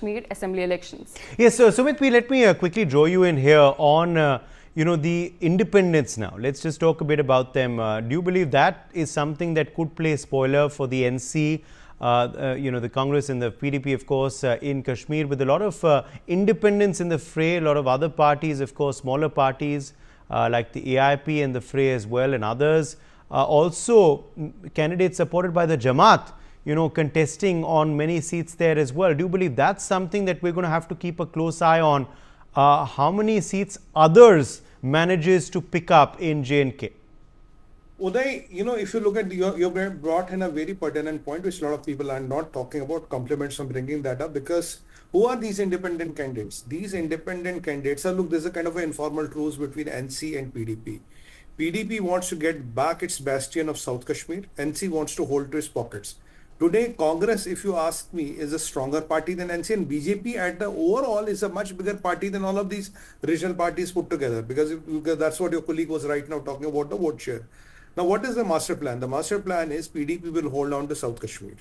Kashmir assembly elections. Yes, so Sumit, let me quickly draw you in here on the independents now. Let's just talk a bit about them. Do you believe that is something that could play spoiler for the NC, the Congress and the PDP, of course, in Kashmir, with a lot of independents in the fray, a lot of other parties, of course, smaller parties like the AIP and the fray as well, and others. Also, candidates supported by the Jamaat, contesting on many seats there as well. Do you believe that's something that we're going to have to keep a close eye on? How many seats others manages to pick up in J&K? Uday, if you look at, you brought in a very pertinent point, which a lot of people are not talking about. Compliments on bringing that up, because who are these independent candidates? These independent candidates are, look, there's a kind of an informal truce between NC and PDP. PDP wants to get back its bastion of South Kashmir. NC wants to hold to its pockets. Today, Congress, if you ask me, is a stronger party than NC, and BJP at the overall is a much bigger party than all of these regional parties put together, because that's what your colleague was right now talking about, the vote share. Now, what is the master plan? The master plan is PDP will hold on to South Kashmir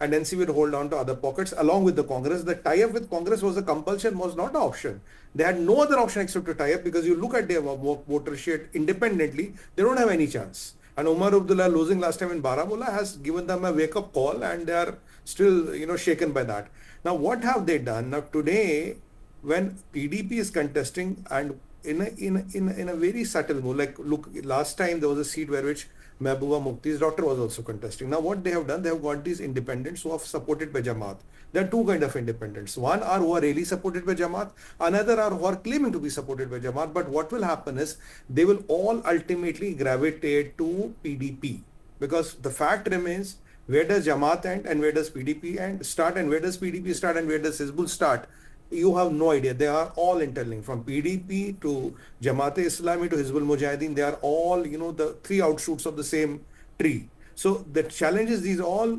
and NC will hold on to other pockets along with the Congress. The tie-up with Congress was a compulsion, was not an option. They had no other option except to tie up, because you look at their voter share independently, they don't have any chance. And Umar Abdullah losing last time in Baramulla has given them a wake-up call, and they are still, shaken by that. Now, what have they done? Now, today, when PDP is contesting and in a very subtle move, like, look, last time there was a seat where which Mehbooba Mufti's daughter was also contesting. Now, what they have done, they have got these independents who are supported by Jamaat. There are two kinds of independents. One are who are really supported by Jamaat. Another are who are claiming to be supported by Jamaat. But what will happen is they will all ultimately gravitate to PDP, because the fact remains, where does Jamaat end and where does PDP start, and where does PDP start and where does Hizbul start? You have no idea. They are all interlinked, from PDP to Jamaat-e-Islami to Hizbul Mujahideen. They are all, the three outshoots of the same tree. So the challenge is, these all,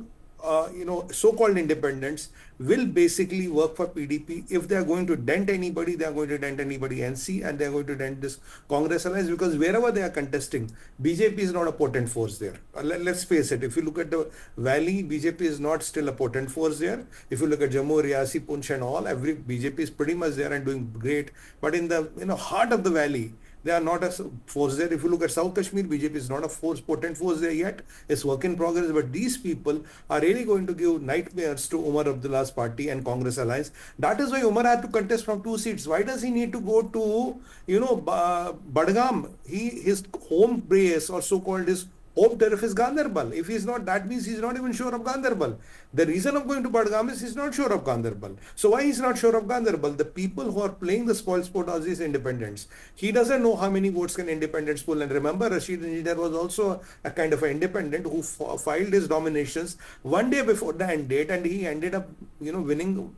so-called independents will basically work for PDP. If they are going to dent anybody, they are going to dent anybody NC, and they are going to dent this Congress alliance, because wherever they are contesting, BJP is not a potent force there. Let's face it. If you look at the valley, BJP is not still a potent force there. If you look at Jammu, Riyasi, Punch and all, every BJP is pretty much there and doing great. But in the heart of the valley, they are not a force there. If you look at South Kashmir, BJP is not a potent force there yet. It's work in progress. But these people are really going to give nightmares to Umar Abdullah's party and Congress alliance. That is why Umar had to contest from 2 seats. Why does he need to go to, Badgam? His home base, or so-called his home turf, is Ganderbal. If he's not, that means he's not even sure of Ganderbal. The reason of going to Badgam is he's not sure of Ganderbal. So why he's not sure of Ganderbal? The people who are playing the spoil sport are these independents. He doesn't know how many votes can independents pull. And remember, Rashid Engineer was also a kind of an independent who filed his nominations one day before the end date, and he ended up, winning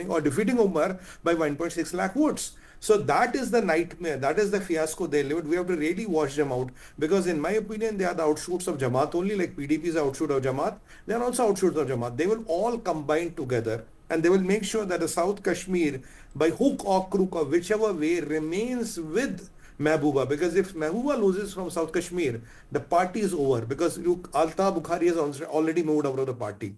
or defeating Umar by 1.6 lakh votes. So that is the nightmare. That is the fiasco they lived. We have to really wash them out, because in my opinion, they are the outshoots of Jamaat only, like PDP is the outshoot of Jamaat. They are also outshoots of Jamaat. They will all combine together, and they will make sure that the South Kashmir, by hook or crook or whichever way, remains with Mehbooba. Because if Mehbooba loses from South Kashmir, the party is over, because Alta Bukhari has already moved out of the party.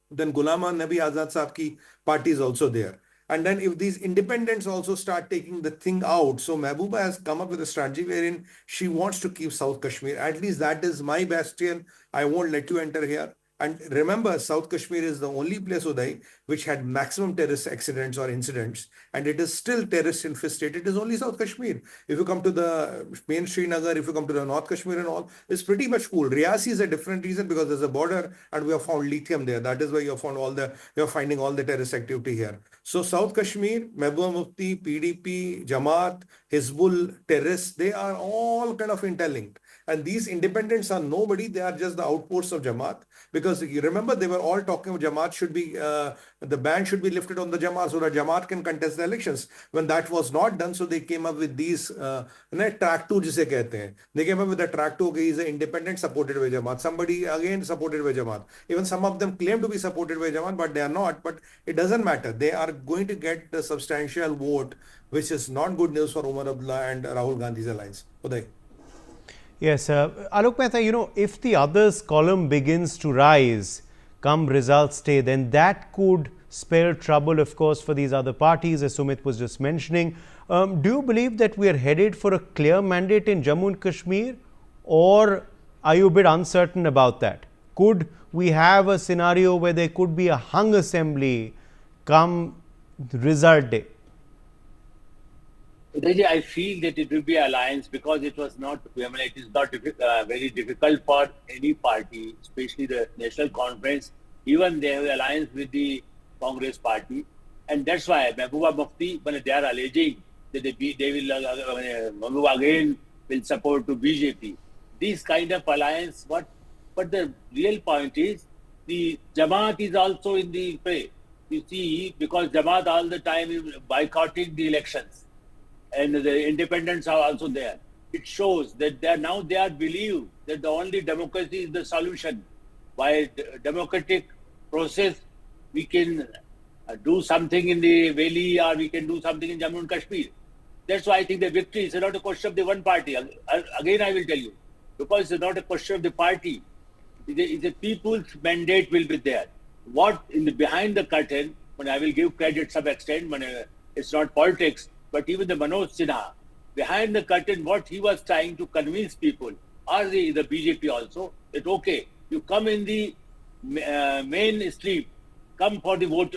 Then Ghulam Nabi Azad Saab ki party is also there. And then if these independents also start taking the thing out, so Mehbooba has come up with a strategy wherein she wants to keep South Kashmir. At least that is my bastion. I won't let you enter here. And remember, South Kashmir is the only place, Uday, which had maximum terrorist accidents or incidents, and it is still terrorist infested. It is only South Kashmir. If you come to the main Srinagar, if you come to the North Kashmir and all, it's pretty much cool. Riyasi is a different reason, because there's a border and we have found lithium there. That is why you're finding all the terrorist activity here. So South Kashmir, Mehbooba Mufti, PDP, Jamaat, Hizbul, terrorists, they are all kind of interlinked. And these independents are nobody. They are just the outposts of Jamaat. Because you remember, they were all talking about Jamaat should be, the ban should be lifted on the Jamaat so that Jamaat can contest the elections. When that was not done, so they came up with these, track 2 jise kehte hain. They came up with the track 2, okay, is an independent supported by Jamaat. Somebody again supported by Jamaat. Even some of them claim to be supported by Jamaat, but they are not. But it doesn't matter. They are going to get the substantial vote, which is not good news for Umar Abdullah and Rahul Gandhi's alliance. Uday. Yes, Alok Mehta, if the others column begins to rise, come results day, then that could spell trouble, of course, for these other parties, as Sumit was just mentioning. Do you believe that we are headed for a clear mandate in Jammu and Kashmir, or are you a bit uncertain about that? Could we have a scenario where there could be a hung assembly come result day? I feel that it will be alliance because it was not, I mean, it is not very difficult for any party, especially the National Conference. Even they have alliance with the Congress party. And that's why Mehbooba Mufti, when they are alleging that they will, Mehbooba again will support to BJP. This kind of alliance, but the real point is, the Jamaat is also in the fray. You see, because Jamaat all the time is boycotting the elections. And the independents are also there. It shows that they are believe that the only democracy is the solution. By democratic process, we can do something in the Valley or we can do something in Jammu and Kashmir. That's why I think the victory is not a question of the one party. Again, I will tell you, because it's not a question of the party. It's a people's mandate will be there. What in the behind the curtain, when I will give credit some extent, when it's not politics, but even the Manoj Sinha, behind the curtain, what he was trying to convince people, or the BJP also, that okay, you come in the mainstream, come for the vote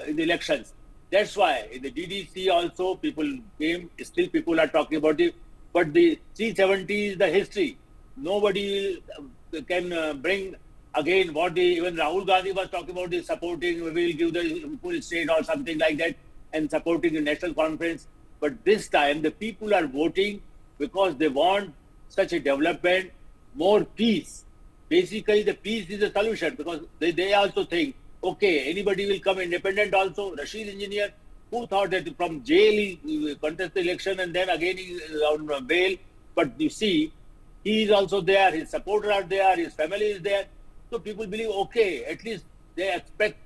in the elections. That's why in the DDC also people came, still people are talking about it, but the 370 is the history. Nobody can bring again what even Rahul Gandhi was talking about, is supporting, we will give the full state or something like that, and supporting the national conference. But this time the people are voting because they want such a development, more peace. Basically the peace is the solution, because they also think, okay, anybody will come independent also. Rashid Engineer, who thought that from jail he contest the election and then again he is on bail. But you see, he is also there, his supporters are there, his family is there. So people believe, okay, at least they expect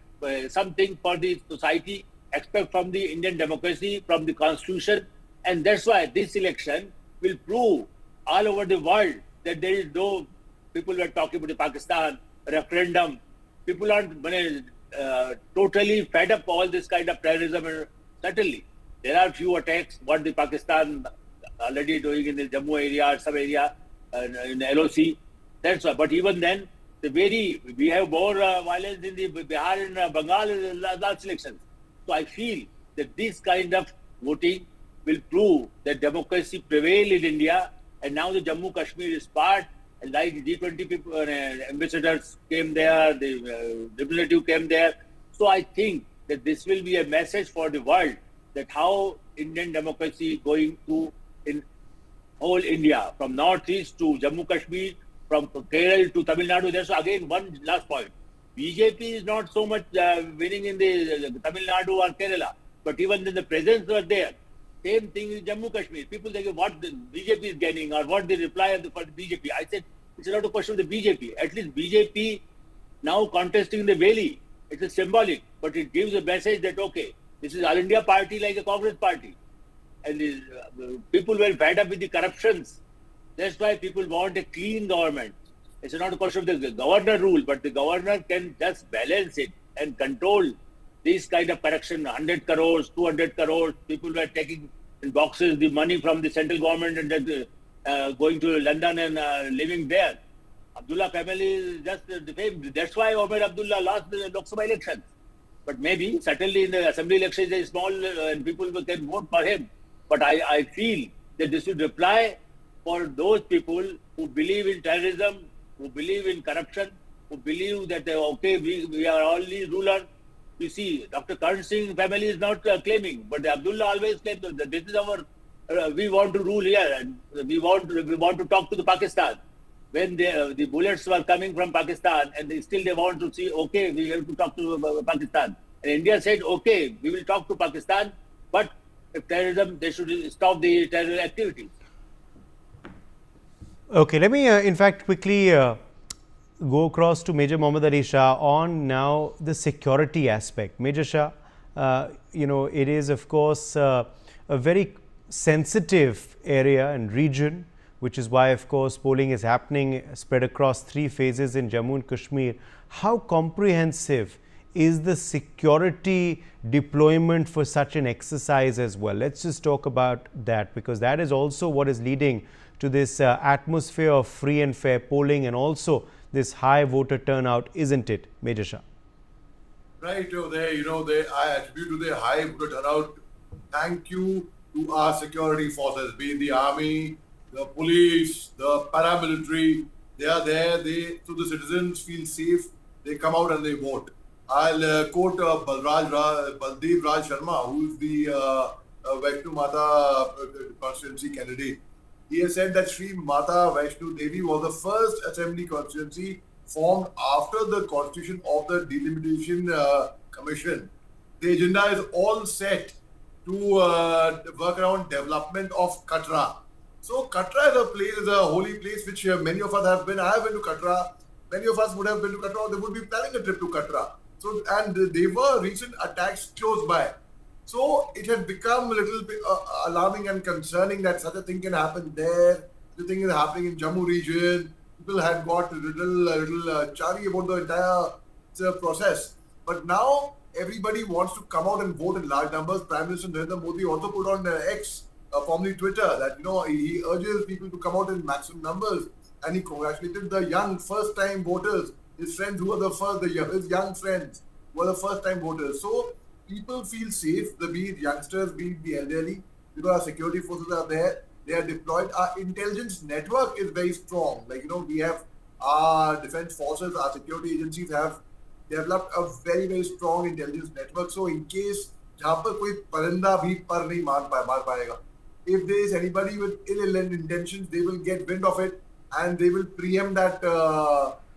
something for the society, expect from the Indian democracy, from the constitution. And that's why this election will prove all over the world that there is no, people were talking about the Pakistan referendum. People are totally fed up all this kind of terrorism. And certainly, there are few attacks, what the Pakistan already doing in the Jammu area, some area, in LOC. That's why. But even then, we have more violence in the Bihar and Bengal in the last elections. So I feel that this kind of voting will prove that democracy prevail in India. And now the Jammu Kashmir is part, like G20 people, ambassadors came there, the representative came there. So I think that this will be a message for the world that how Indian democracy is going to in whole India, from northeast to Jammu Kashmir, from Kerala to Tamil Nadu. There's again one last point. BJP is not so much winning in the Tamil Nadu or Kerala, but even then the presence was there. Same thing in Jammu Kashmir. People think what the BJP is gaining or what the reply for the BJP. I said, it's not a question of the BJP. At least BJP now contesting the Valley. It's a symbolic, but it gives a message that, okay, this is All India party like a Congress party. And people were fed up with the corruptions. That's why people want a clean government. It's not a question of the governor rule, but the governor can just balance it and control this kind of corruption. 100 crores, 200 crores, people were taking in boxes the money from the central government and then going to London and living there. Abdullah family is just the same. That's why Omar Abdullah lost the Lok Sabha elections. But maybe, certainly in the assembly elections, they are small and people can vote for him. But I feel that this should reply for those people who believe in terrorism, who believe in corruption, who believe that, okay, we are only ruler. You see, Dr. Karan Singh family is not claiming, but Abdullah always claims that this is our, we want to rule here and we want to talk to the Pakistan. When the bullets were coming from Pakistan and still they want to see, okay, we have to talk to Pakistan. And India said, okay, we will talk to Pakistan, but if terrorism, they should stop the terror activities. Okay, let me in fact quickly go across to Major Mohammad Ali Shah on now the security aspect. Major Shah, it is of course a very sensitive area and region, which is why of course polling is happening spread across 3 phases in Jammu and Kashmir. How comprehensive is the security deployment for such an exercise as well? Let's just talk about that, because that is also what is leading to this atmosphere of free and fair polling and also this high voter turnout, isn't it, Major Shah? Right, I attribute to the high voter turnout. Thank you to our security forces, be it the army, the police, the paramilitary. They are there. So the citizens feel safe. They come out and they vote. I'll quote Baldev Raj Sharma, who is the Vaishnu Mata constituency candidate. He has said that Sri Mata Vaishnu Devi was the first assembly constituency formed after the constitution of the Delimitation Commission. The agenda is all set to work around development of Katra. So Katra is a holy place which many of us have been. I have been to Katra. Many of us would have been to Katra, or they would be planning a trip to Katra. So, and there were recent attacks close by. So it has become a little bit alarming and concerning that such a thing can happen there. The thing is happening in Jammu region. People had got a little chary about the entire process. But now everybody wants to come out and vote in large numbers. Prime Minister Narendra Modi also put on X, formerly Twitter, that he urges people to come out in maximum numbers, and he congratulated the young first-time voters, his friends who were his young friends were the first-time voters. So people feel safe, be it youngsters, be it the elderly, because our security forces are there. They are deployed. Our intelligence network is very strong. We have our defense forces, our security agencies have developed a very, very strong intelligence network. So in case जहाँ पर कोई परिंदा भी पर नहीं मार पाएगा, if there is anybody with ill intentions, they will get wind of it and they will preempt that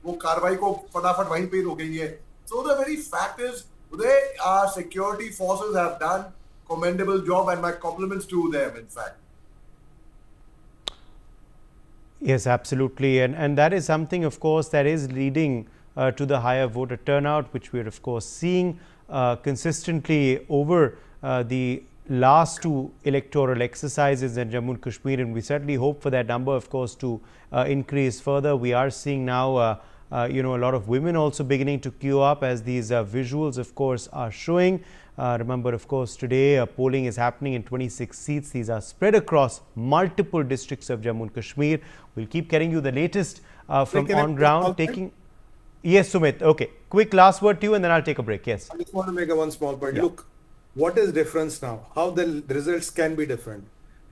वो कार्रवाई को फटाफट वहीं पे रोकेंगे. So the very fact is, our security forces have done commendable job, and my compliments to them, in fact. Yes, absolutely. And that is something, of course, that is leading to the higher voter turnout, which we are, of course, seeing consistently over the last two electoral exercises in Jammu and Kashmir. And we certainly hope for that number, of course, to increase further. We are seeing now, a lot of women also beginning to queue up, as these visuals, of course, are showing. Remember, of course, today polling is happening in 26 seats. These are spread across multiple districts of Jammu and Kashmir. We'll keep getting you the latest from on ground. Yes, Sumit. Okay. Quick last word to you, and then I'll take a break. Yes. I just want to make one small point. Yeah. Look, what is difference now? How the results can be different.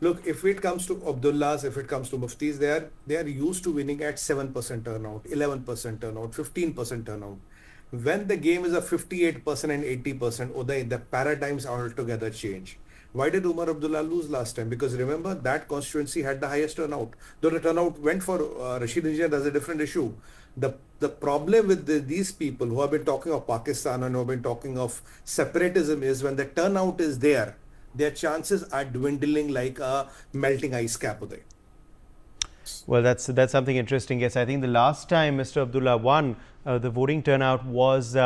Look, if it comes to Abdullahs, if it comes to Muftis, they are used to winning at 7% turnout, 11% turnout, 15% turnout. When the game is a 58% and 80%, Uday, the paradigms altogether change. Why did Umar Abdullah lose last time? Because remember, that constituency had the highest turnout. Though the turnout went for Rashid Engineer, that's a different issue. The problem with these people who have been talking of Pakistan and who have been talking of separatism is when the turnout is there, their chances are dwindling like a melting ice cap. Uday. Well, that's something interesting. Yes, I think the last time Mr. Abdullah won, the voting turnout was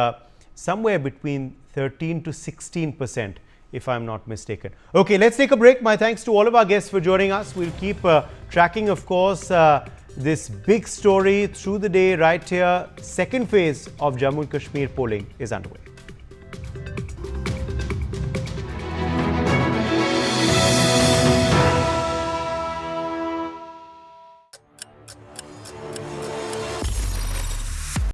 somewhere between 13 to 16%, if I'm not mistaken. Okay, let's take a break. My thanks to all of our guests for joining us. We'll keep tracking, of course, this big story through the day right here. Second phase of Jammu and Kashmir polling is underway.